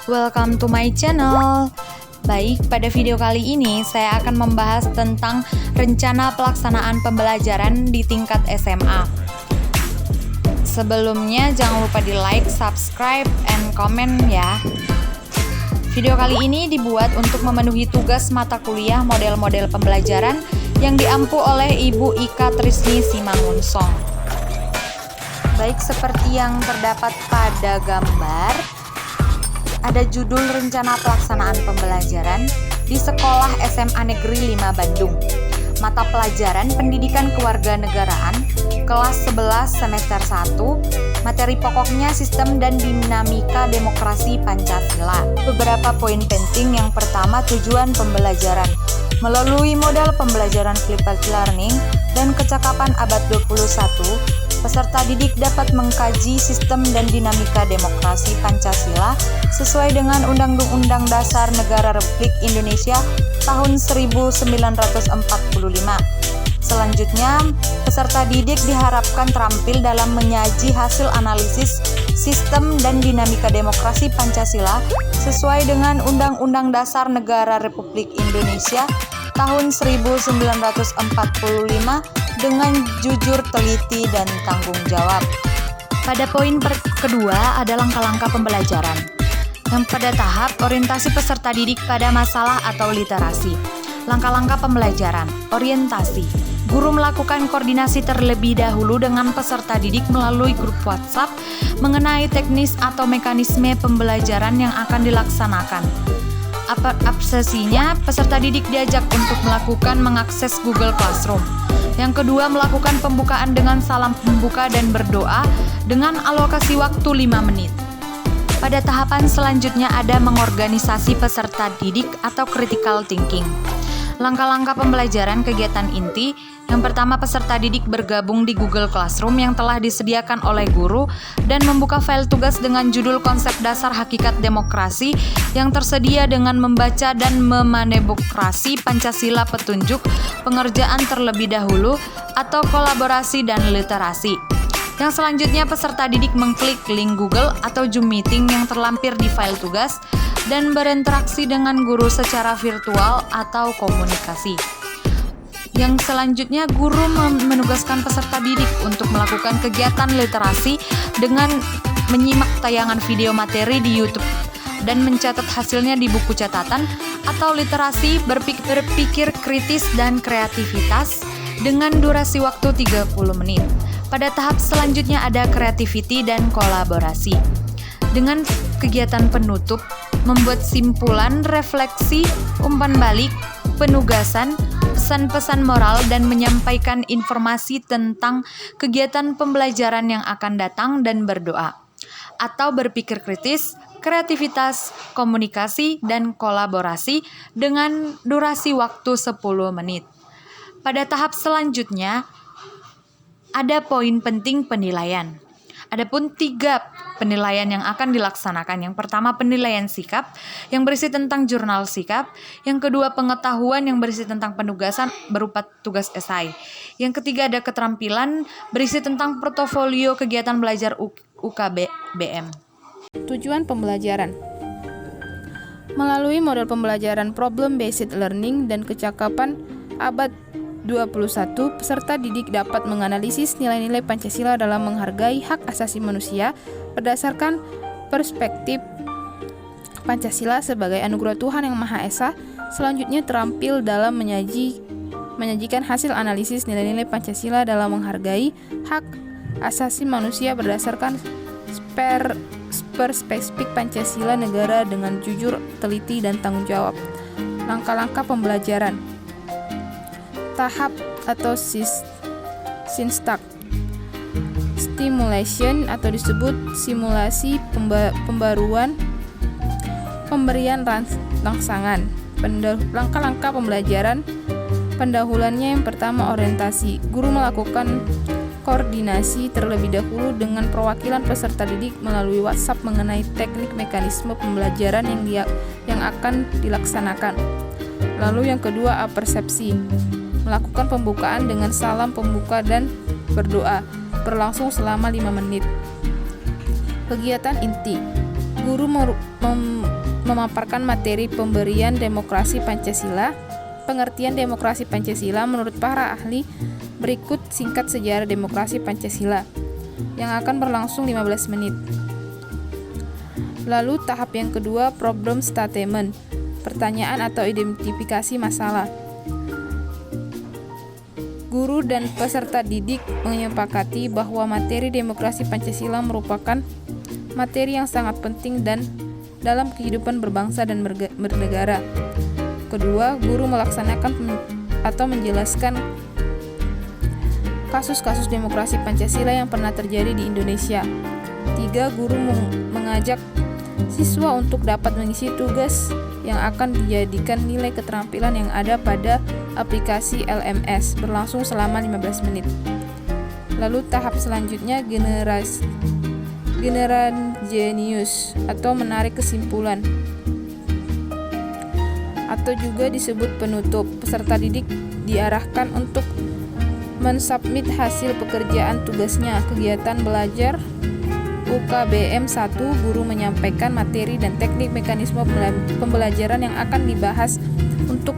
welcome to my channel. Baik, pada video kali ini saya akan membahas tentang rencana pelaksanaan pembelajaran di tingkat SMA. Sebelumnya jangan lupa di like, subscribe, and comment ya. Video kali ini dibuat untuk memenuhi tugas mata kuliah model-model pembelajaran yang diampu oleh Ibu Ika Trisni Simangunsong. Baik, seperti yang terdapat pada gambar, ada judul rencana pelaksanaan pembelajaran di Sekolah SMA Negeri 5 Bandung. Mata pelajaran Pendidikan Kewarganegaraan, kelas 11 semester 1, materi pokoknya Sistem dan Dinamika Demokrasi Pancasila. Beberapa poin penting. Yang pertama, tujuan pembelajaran. Melalui modal pembelajaran flipped learning dan kecakapan abad 21, peserta didik dapat mengkaji sistem dan dinamika demokrasi Pancasila sesuai dengan Undang-Undang Dasar Negara Republik Indonesia tahun 1945. Selanjutnya, peserta didik diharapkan terampil dalam menyaji hasil analisis sistem dan dinamika demokrasi Pancasila sesuai dengan Undang-Undang Dasar Negara Republik Indonesia tahun 1945 dengan jujur, teliti, dan tanggung jawab. Pada poin kedua ada langkah-langkah pembelajaran. Yang pada tahap orientasi peserta didik pada masalah atau literasi. Langkah-langkah pembelajaran, orientasi. Guru melakukan koordinasi terlebih dahulu dengan peserta didik melalui grup WhatsApp mengenai teknis atau mekanisme pembelajaran yang akan dilaksanakan. Absesinya, peserta didik diajak untuk mengakses Google Classroom. Yang kedua, melakukan pembukaan dengan salam pembuka dan berdoa dengan alokasi waktu 5 menit. Pada tahapan selanjutnya ada mengorganisasi peserta didik atau critical thinking. Langkah-langkah pembelajaran kegiatan inti. Yang pertama, peserta didik bergabung di Google Classroom yang telah disediakan oleh guru dan membuka file tugas dengan judul konsep dasar hakikat demokrasi yang tersedia dengan membaca dan memanipulasi Pancasila petunjuk pengerjaan terlebih dahulu atau kolaborasi dan literasi. Yang selanjutnya, peserta didik mengklik link Google atau Zoom meeting yang terlampir di file tugas dan berinteraksi dengan guru secara virtual atau komunikasi. Yang selanjutnya, guru menugaskan peserta didik untuk melakukan kegiatan literasi dengan menyimak tayangan video materi di YouTube dan mencatat hasilnya di buku catatan, atau literasi berpikir kritis dan kreativitas dengan durasi waktu 30 menit. Pada tahap selanjutnya ada creativity dan kolaborasi. Dengan kegiatan penutup, membuat simpulan, refleksi, umpan balik, penugasan, pesan-pesan moral, dan menyampaikan informasi tentang kegiatan pembelajaran yang akan datang dan berdoa. Atau berpikir kritis, kreativitas, komunikasi, dan kolaborasi dengan durasi waktu 10 menit. Pada tahap selanjutnya, ada poin penting penilaian. Adapun 3 penilaian yang akan dilaksanakan. Yang pertama, penilaian sikap yang berisi tentang jurnal sikap. Yang kedua, pengetahuan yang berisi tentang penugasan berupa tugas esai. Yang ketiga, ada keterampilan berisi tentang portofolio kegiatan belajar UKBM. Tujuan pembelajaran. Melalui model pembelajaran problem based learning dan kecakapan abad 21, peserta didik dapat menganalisis nilai-nilai Pancasila dalam menghargai hak asasi manusia berdasarkan perspektif Pancasila sebagai anugerah Tuhan Yang Maha Esa. Selanjutnya, terampil dalam menyajikan hasil analisis nilai-nilai Pancasila dalam menghargai hak asasi manusia berdasarkan perspektif Pancasila negara dengan jujur, teliti, dan tanggung jawab. Langkah-langkah pembelajaran. Tahap atau sinstak. Stimulation atau disebut simulasi pemberian rangsangan. Langkah-langkah pembelajaran. Pendahuluannya, yang pertama, orientasi. Guru melakukan koordinasi terlebih dahulu dengan perwakilan peserta didik melalui WhatsApp mengenai teknik mekanisme pembelajaran yang akan dilaksanakan. Lalu yang kedua, persepsi. Melakukan pembukaan dengan salam pembuka dan berdoa, berlangsung selama 5 menit. Kegiatan inti. Guru memaparkan materi pemberian demokrasi Pancasila. Pengertian demokrasi Pancasila menurut para ahli berikut singkat sejarah demokrasi Pancasila yang akan berlangsung 15 menit. Lalu tahap yang kedua, problem statement, pertanyaan atau identifikasi masalah. Guru dan peserta didik menyepakati bahwa materi demokrasi Pancasila merupakan materi yang sangat penting dan dalam kehidupan berbangsa dan bernegara. Kedua, guru melaksanakan atau menjelaskan kasus-kasus demokrasi Pancasila yang pernah terjadi di Indonesia. Tiga, guru mengajak siswa untuk dapat mengisi tugas yang akan dijadikan nilai keterampilan yang ada pada aplikasi LMS berlangsung selama 15 menit. Lalu tahap selanjutnya generan jenius atau menarik kesimpulan atau juga disebut penutup. Peserta didik diarahkan untuk mensubmit hasil pekerjaan tugasnya. Kegiatan belajar UKBM 1, guru menyampaikan materi dan teknik mekanisme pembelajaran yang akan dibahas untuk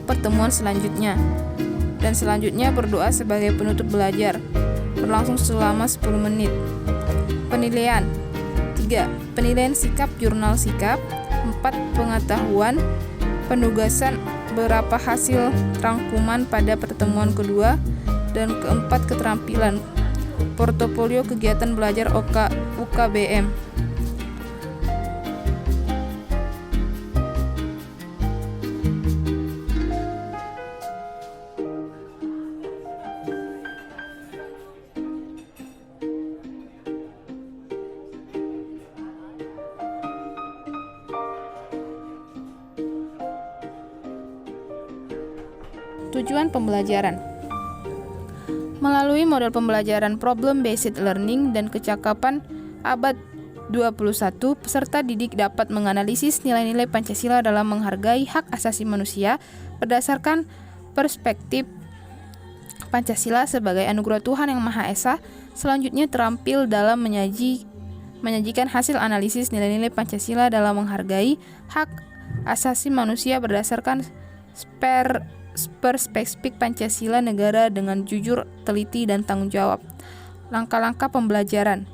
pertemuan selanjutnya. Dan selanjutnya berdoa sebagai penutup belajar. Berlangsung selama 10 menit. Penilaian. 3. Penilaian sikap jurnal sikap. 4. Pengetahuan. Penugasan beberapa hasil rangkuman pada pertemuan kedua. Dan keempat, keterampilan. Portofolio kegiatan belajar UKBM. Tujuan pembelajaran. Melalui model pembelajaran problem-based learning dan kecakapan abad 21, peserta didik dapat menganalisis nilai-nilai Pancasila dalam menghargai hak asasi manusia berdasarkan perspektif Pancasila sebagai anugerah Tuhan Yang Maha Esa. Selanjutnya terampil dalam menyajikan hasil analisis nilai-nilai Pancasila dalam menghargai hak asasi manusia berdasarkan perspektif Pancasila negara dengan jujur, teliti, dan tanggung jawab. Langkah-langkah pembelajaran.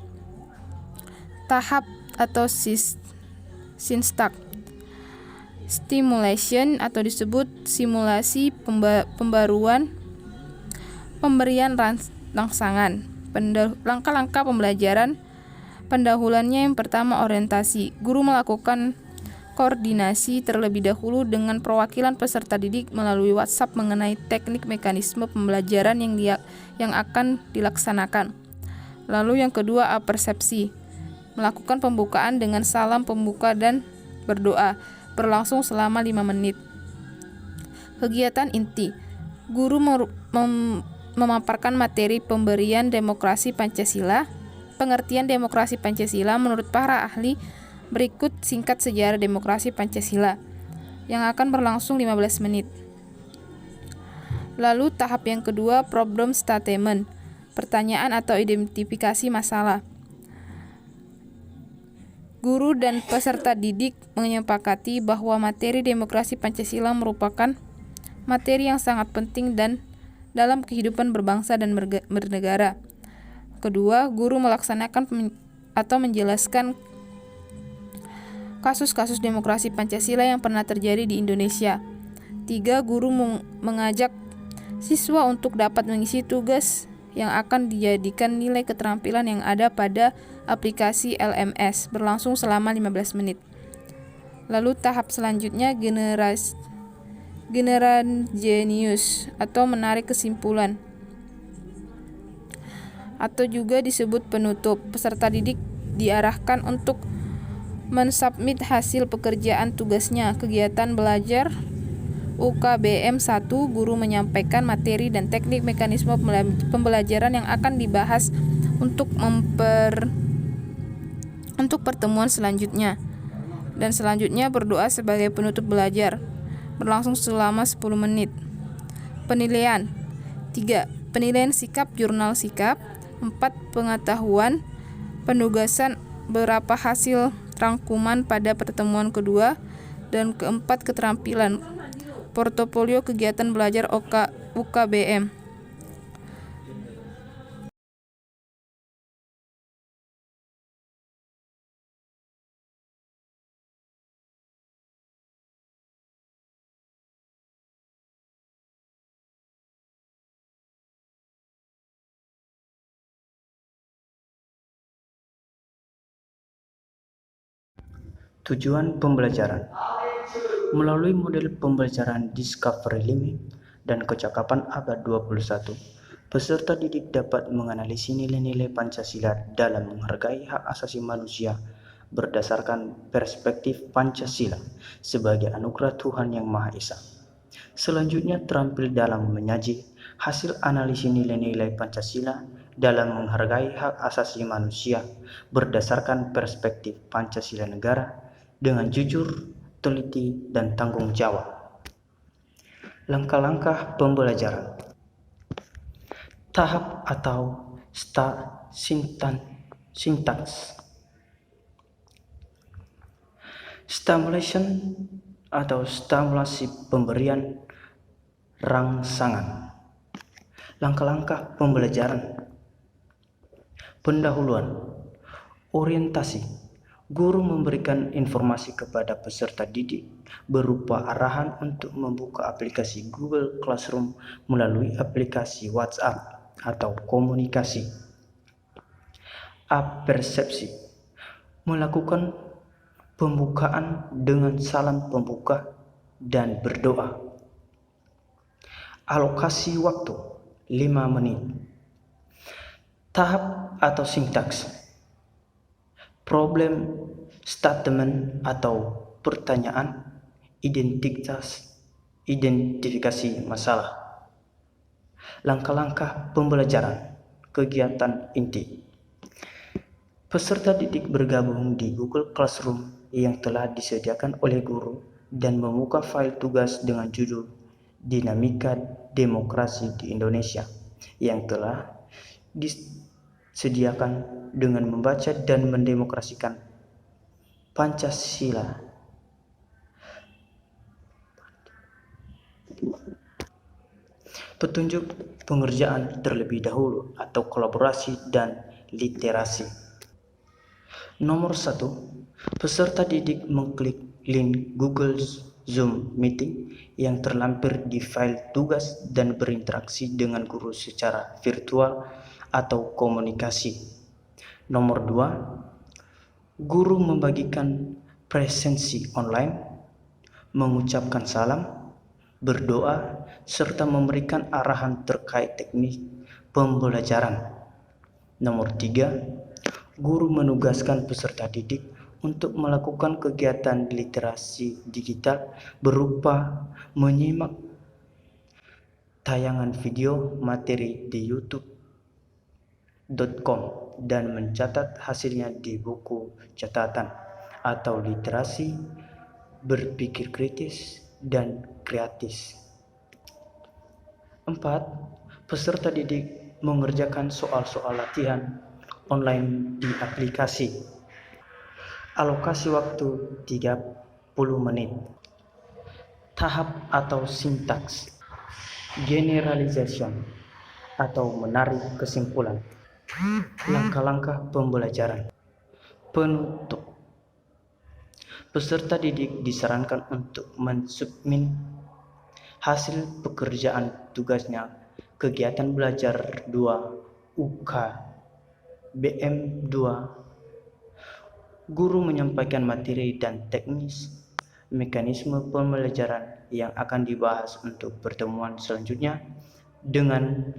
Tahap atau sinstak. Stimulation atau disebut simulasi pemberian rangsangan. Langkah-langkah pembelajaran. Pendahuluannya yang pertama orientasi. Guru melakukan koordinasi terlebih dahulu dengan perwakilan peserta didik melalui WhatsApp mengenai teknik mekanisme pembelajaran yang akan dilaksanakan. Lalu yang kedua, persepsi. Melakukan pembukaan dengan salam pembuka dan berdoa, berlangsung selama 5 menit. Kegiatan inti. Guru memaparkan materi pemberian demokrasi Pancasila. Pengertian demokrasi Pancasila menurut para ahli berikut singkat sejarah demokrasi Pancasila yang akan berlangsung 15 menit. Lalu tahap yang kedua, problem statement, pertanyaan atau identifikasi masalah. Guru dan peserta didik menyepakati bahwa materi demokrasi Pancasila merupakan materi yang sangat penting dan dalam kehidupan berbangsa dan bernegara. Kedua, guru melaksanakan atau menjelaskan kasus-kasus demokrasi Pancasila yang pernah terjadi di Indonesia. 3. Guru mengajak siswa untuk dapat mengisi tugas yang akan dijadikan nilai keterampilan yang ada pada aplikasi LMS berlangsung selama 15 menit. Lalu tahap selanjutnya generan jenius atau menarik kesimpulan atau juga disebut penutup. Peserta didik diarahkan untuk mensubmit hasil pekerjaan tugasnya. Kegiatan belajar UKBM 1, guru menyampaikan materi dan teknik mekanisme pembelajaran yang akan dibahas untuk pertemuan selanjutnya. Dan selanjutnya berdoa sebagai penutup belajar. Berlangsung selama 10 menit. Penilaian. 3. Penilaian sikap jurnal sikap. 4. Pengetahuan. Penugasan beberapa hasil rangkuman pada pertemuan kedua, dan keempat, keterampilan portofolio kegiatan belajar UKBM. Tujuan pembelajaran. Melalui model pembelajaran Discovery Limit dan kecakapan abad 21, peserta didik dapat menganalisis nilai-nilai Pancasila dalam menghargai hak asasi manusia berdasarkan perspektif Pancasila sebagai anugerah Tuhan Yang Maha Esa. Selanjutnya terampil dalam menyaji hasil analisis nilai-nilai Pancasila dalam menghargai hak asasi manusia berdasarkan perspektif Pancasila negara dengan jujur, teliti, dan tanggung jawab. Langkah-langkah pembelajaran. Tahap atau sintaks. Stimulation atau stimulasi pemberian rangsangan. Langkah-langkah pembelajaran. Pendahuluan. Orientasi. Guru memberikan informasi kepada peserta didik berupa arahan untuk membuka aplikasi Google Classroom melalui aplikasi WhatsApp atau komunikasi. Persepsi. Melakukan pembukaan dengan salam pembuka dan berdoa. Alokasi waktu 5 menit. Tahap atau sintaks. Problem statement atau pertanyaan, identifikasi masalah. Langkah-langkah pembelajaran, kegiatan inti. Peserta didik bergabung di Google Classroom yang telah disediakan oleh guru dan membuka file tugas dengan judul Dinamika Demokrasi di Indonesia yang telah disediakan dengan membaca dan mendemokrasikan Pancasila. Petunjuk pengerjaan terlebih dahulu atau kolaborasi dan literasi. Nomor 1, peserta didik mengklik link Google Zoom Meeting yang terlampir di file tugas dan berinteraksi dengan guru secara virtual atau komunikasi. Nomor 2, guru membagikan presensi online, mengucapkan salam, berdoa, serta memberikan arahan terkait teknik pembelajaran. Nomor 3, guru menugaskan peserta didik untuk melakukan kegiatan literasi digital berupa menyimak tayangan video materi di youtube.com dan mencatat hasilnya di buku catatan atau literasi berpikir kritis dan kreatif. 4, peserta didik mengerjakan soal-soal latihan online di aplikasi. Alokasi waktu 30 menit. Tahap atau sintaks. Generalization atau menarik kesimpulan. Langkah-langkah pembelajaran. Penutup. Peserta didik disarankan untuk mensubmit hasil pekerjaan tugasnya kegiatan belajar 2 UKBM 2. Guru menyampaikan materi dan teknis mekanisme pembelajaran yang akan dibahas untuk pertemuan selanjutnya dengan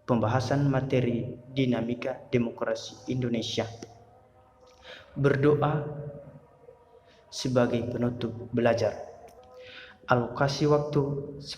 pembahasan materi dinamika demokrasi Indonesia. Berdoa sebagai penutup belajar. Alokasi waktu 10